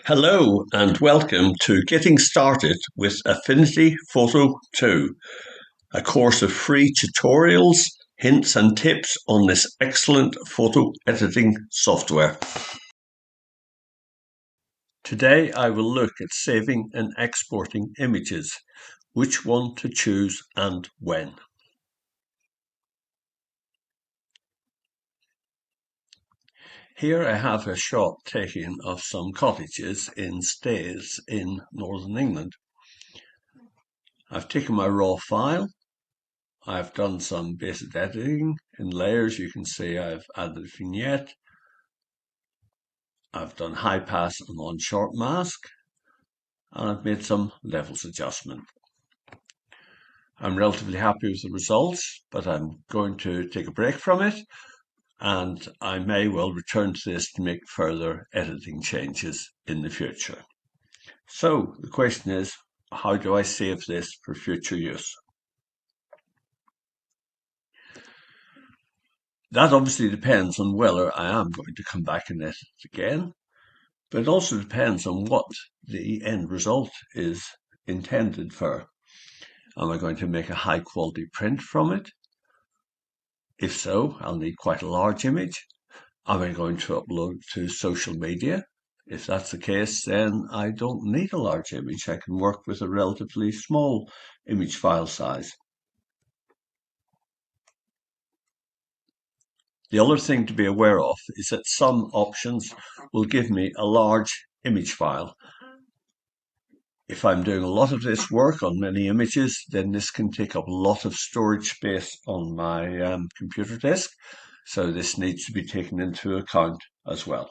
Hello and welcome to Getting Started with Affinity Photo 2, a course of free tutorials, hints and tips on this excellent photo editing software. Today I will look at saving and exporting images, which one to choose and when. Here I have a shot taken of some cottages in Staithes in northern England. I've taken my raw file. I've done some basic editing in layers. You can see I've added a vignette. I've done high pass and on short mask, and I've made some levels adjustment. I'm relatively happy with the results, but I'm going to take a break from it, and I may well return to this to make further editing changes in the future. So the question is, how do I save this for future use? That obviously depends on whether I am going to come back and edit it again, but it also depends on what the end result is intended for. Am I going to make a high quality print from it? If so, I'll need quite a large image. Am I going to upload to social media? If that's the case, then I don't need a large image. I can work with a relatively small image file size. The other thing to be aware of is that some options will give me a large image file. If I'm doing a lot of this work on many images, then this can take up a lot of storage space on my computer disk. So this needs to be taken into account as well.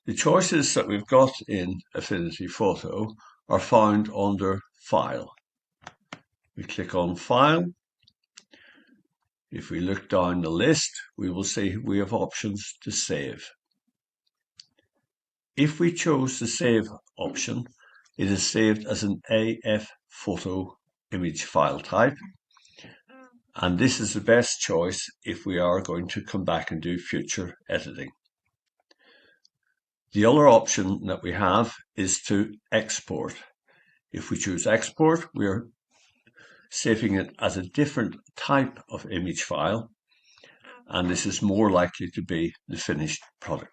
The choices that we've got in Affinity Photo are found under File. We click on File. If we look down the list, we will see we have options to save. If we chose the Save option, it is saved as an afphoto image file type. And this is the best choice if we are going to come back and do future editing. The other option that we have is to export. If we choose export, we are saving it as a different type of image file, and this is more likely to be the finished product.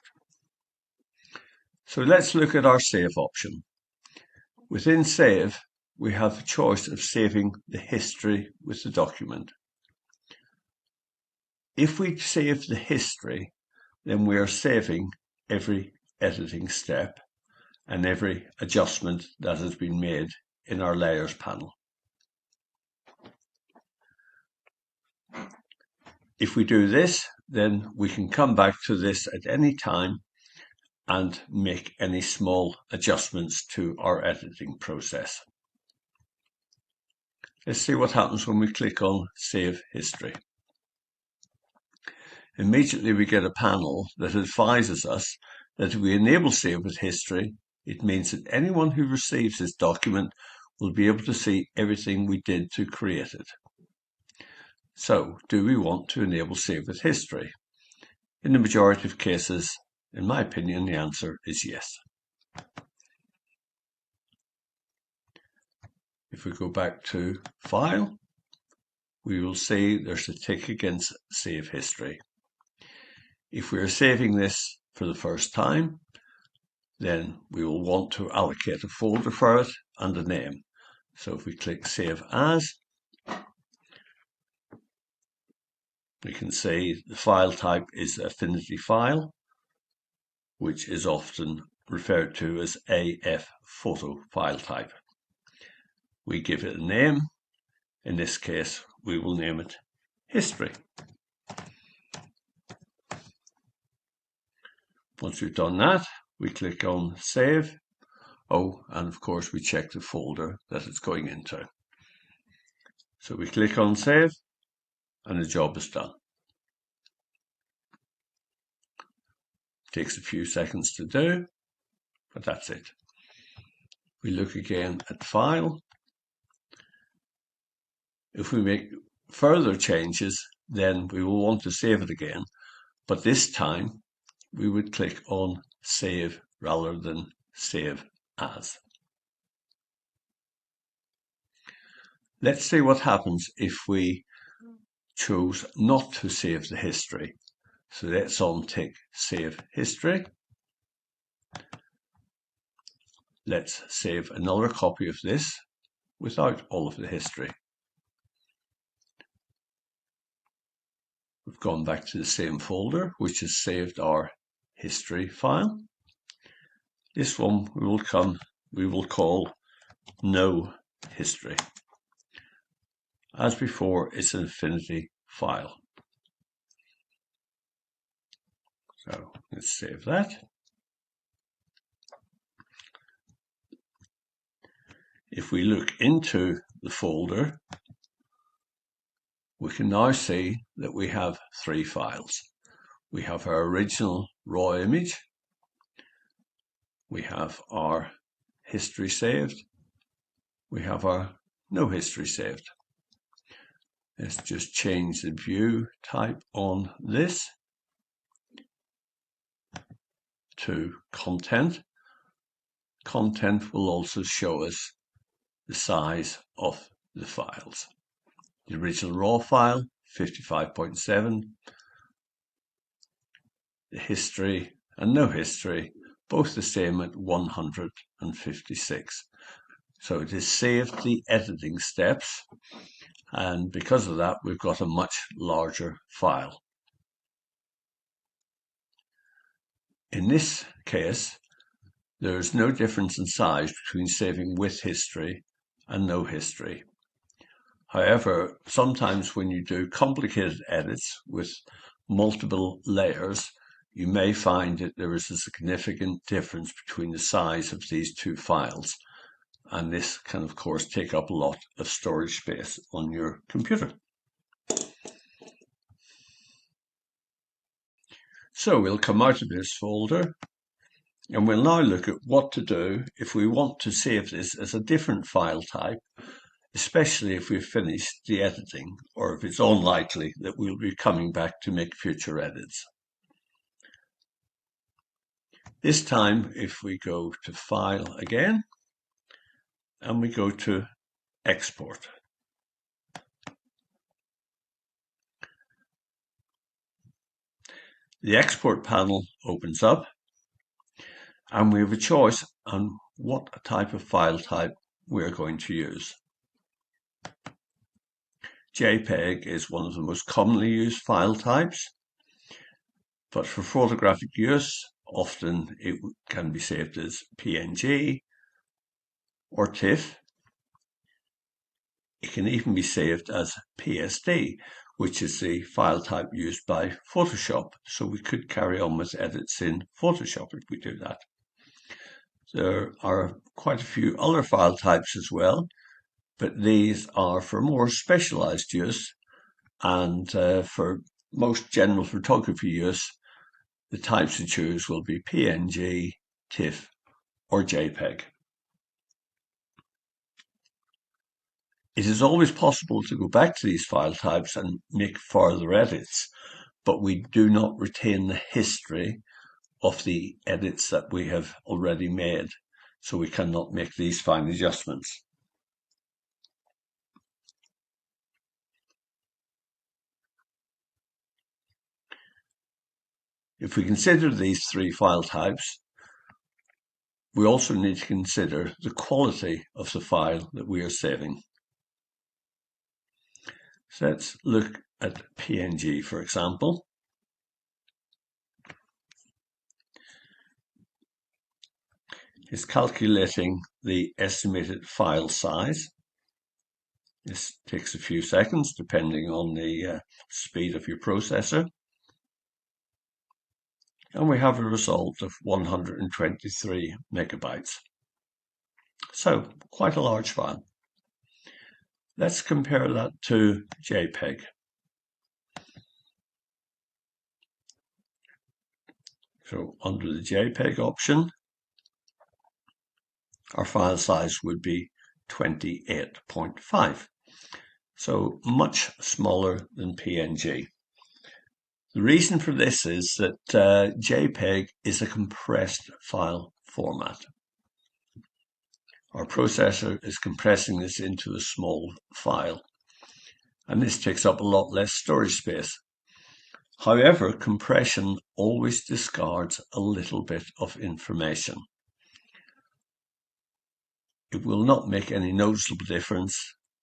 So let's look at our save option. Within save, we have the choice of saving the history with the document. If we save the history, then we are saving every editing step and every adjustment that has been made in our layers panel. If we do this, then we can come back to this at any time and make any small adjustments to our editing process. Let's see what happens when we click on Save History. Immediately we get a panel that advises us that if we enable Save with History, it means that anyone who receives this document will be able to see everything we did to create it. So, do we want to enable Save with History? In the majority of cases, in my opinion, the answer is yes. If we go back to File, we will see there's a tick against Save History. If we are saving this for the first time, then we will want to allocate a folder for it and a name. So if we click Save As, we can see the file type is Affinity file, which is often referred to as afphoto file type. We give it a name. In this case, we will name it History. Once we've done that, we click on Save. Oh, and of course we check the folder that it's going into. So we click on Save, and the job is done. Takes a few seconds to do, but that's it. We look again at File. If we make further changes, then we will want to save it again, but this time we would click on Save rather than Save As. Let's see what happens if we chose not to save the history. So let's untick Save History. Let's save another copy of this without all of the history. We've gone back to the same folder, which has saved our history file. This one we will call No History. As before, it's an Affinity file. So let's save that. If we look into the folder, we can now see that we have three files. We have our original raw image, we have our history saved, we have our no history saved. Let's just change the view type on this to content. Content will also show us the size of the files. The original raw file, 55.7, the history and no history, both the same at 156. So it has saved the editing steps, and because of that, we've got a much larger file. In this case, there's no difference in size between saving with history and no history. However, sometimes when you do complicated edits with multiple layers, you may find that there is a significant difference between the size of these two files. And this can, of course, take up a lot of storage space on your computer. So we'll come out of this folder and we'll now look at what to do if we want to save this as a different file type, especially if we've finished the editing or if it's unlikely that we'll be coming back to make future edits. This time, if we go to File again, and we go to Export. The Export panel opens up, and we have a choice on what type of file type we're going to use. JPEG is one of the most commonly used file types, but for photographic use, often it can be saved as PNG or TIFF. It can even be saved as PSD, which is the file type used by Photoshop. So we could carry on with edits in Photoshop if we do that. There are quite a few other file types as well, but these are for more specialized use, and for most general photography use, the types to choose will be PNG, TIFF, or JPEG. It is always possible to go back to these file types and make further edits, but we do not retain the history of the edits that we have already made, so we cannot make these fine adjustments. If we consider these three file types, we also need to consider the quality of the file that we are saving. So let's look at PNG, for example. It's calculating the estimated file size. This takes a few seconds depending on the speed of your processor. And we have a result of 123 megabytes. So quite a large file. Let's compare that to JPEG. So under the JPEG option, our file size would be 28.5. So much smaller than PNG. The reason for this is that JPEG is a compressed file format. Our processor is compressing this into a small file, and this takes up a lot less storage space. However, compression always discards a little bit of information. It will not make any noticeable difference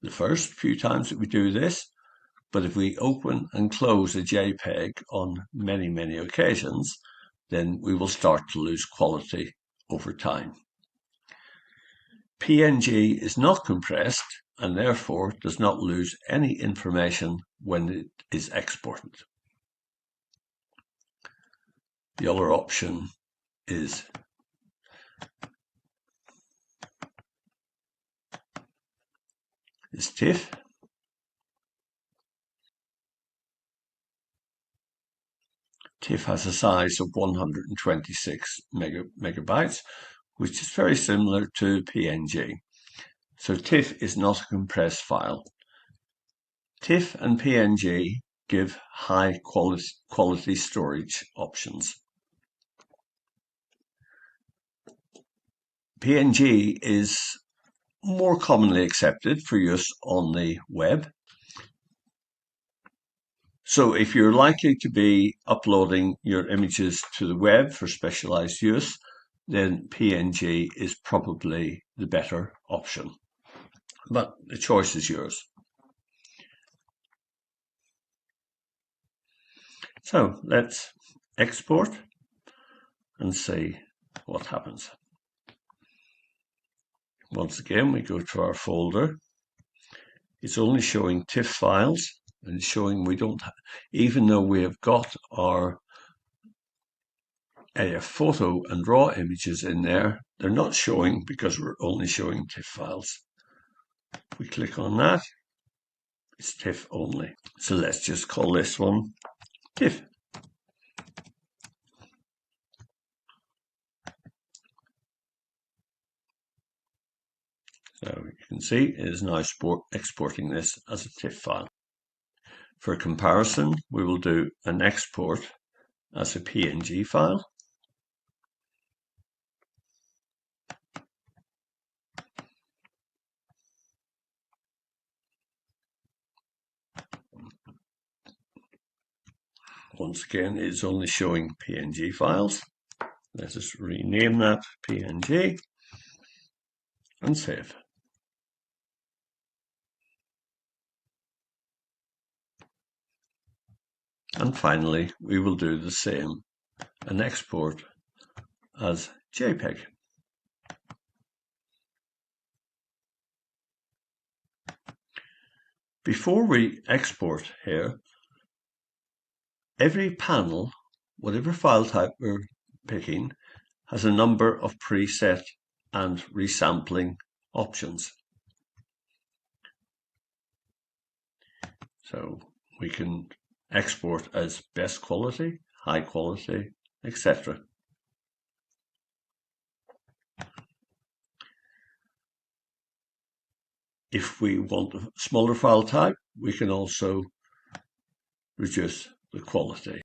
the first few times that we do this, but if we open and close a JPEG on many, many occasions, then we will start to lose quality over time. PNG is not compressed and therefore does not lose any information when it is exported. The other option is TIFF. TIFF has a size of 126 megabytes, which is very similar to PNG. So TIFF is not a compressed file. TIFF and PNG give high quality storage options. PNG is more commonly accepted for use on the web. So if you're likely to be uploading your images to the web for specialized use, then PNG is probably the better option. But the choice is yours. So let's export and see what happens. Once again, we go to our folder. It's only showing TIFF files and showing we don't have, even though we have got our afphoto and raw images in there, they're not showing because we're only showing TIFF files. If we click on that, it's TIFF only. So let's just call this one TIFF. So you can see it is now exporting this as a TIFF file. For comparison, we will do an export as a PNG file. Once again, it's only showing PNG files. Let us rename that PNG and save. And finally, we will do the same and export as JPEG. Before we export here, every panel, whatever file type we're picking, has a number of preset and resampling options. So we can export as best quality, high quality, etc. If we want a smaller file type, we can also reduce the quality.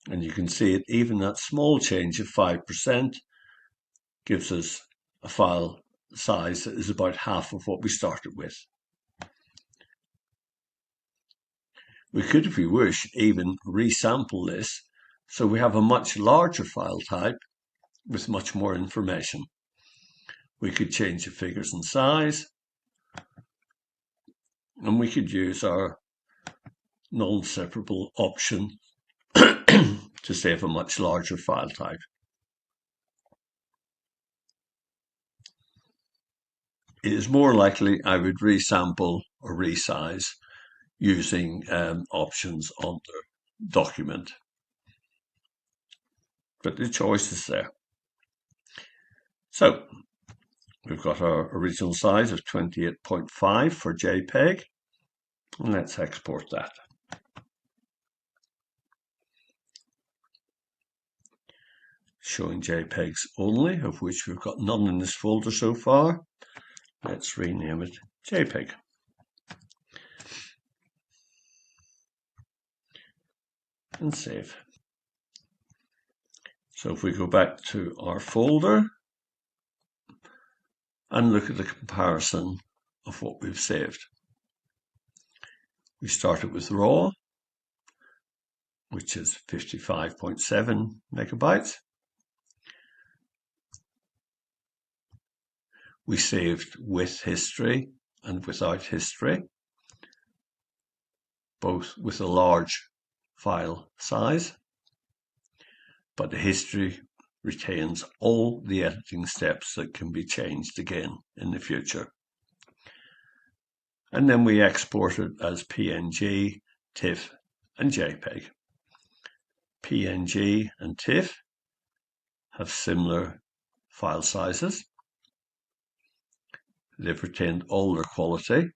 And you can see it, even that small change of 5% gives us a file size that is about half of what we started with. We could, if we wish, even resample this so we have a much larger file type with much more information. We could change the figures and size, and we could use our non-separable option to save a much larger file type. It is more likely I would resample or resize using options on the document. But the choice is there. So we've got our original size of 28.5 for JPEG, and let's export that. Showing JPEGs only, of which we've got none in this folder so far. Let's rename it JPEG. and save. So if we go back to our folder and look at the comparison of what we've saved. We started with raw, which is 55.7 megabytes. We saved with history and without history, both with a large file size, but the history retains all the editing steps that can be changed again in the future. And then we export it as PNG, TIFF, and JPEG. PNG and TIFF have similar file sizes. They've retained all their quality.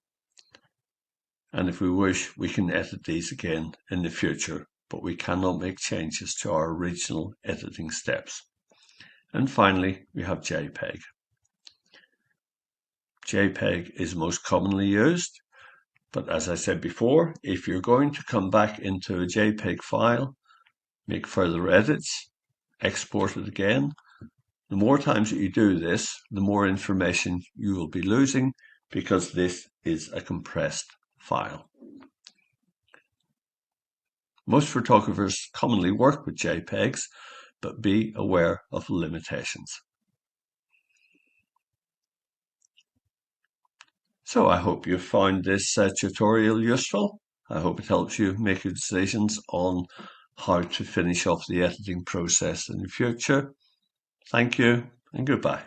And if we wish, we can edit these again in the future, but we cannot make changes to our original editing steps. And finally, we have JPEG. JPEG is most commonly used, but as I said before, if you're going to come back into a JPEG file, make further edits, export it again, the more times that you do this, the more information you will be losing because this is a compressed file. Most photographers commonly work with JPEGs, but be aware of limitations. So I hope you found this tutorial useful. I hope it helps you make your decisions on how to finish off the editing process in the future. Thank you and goodbye.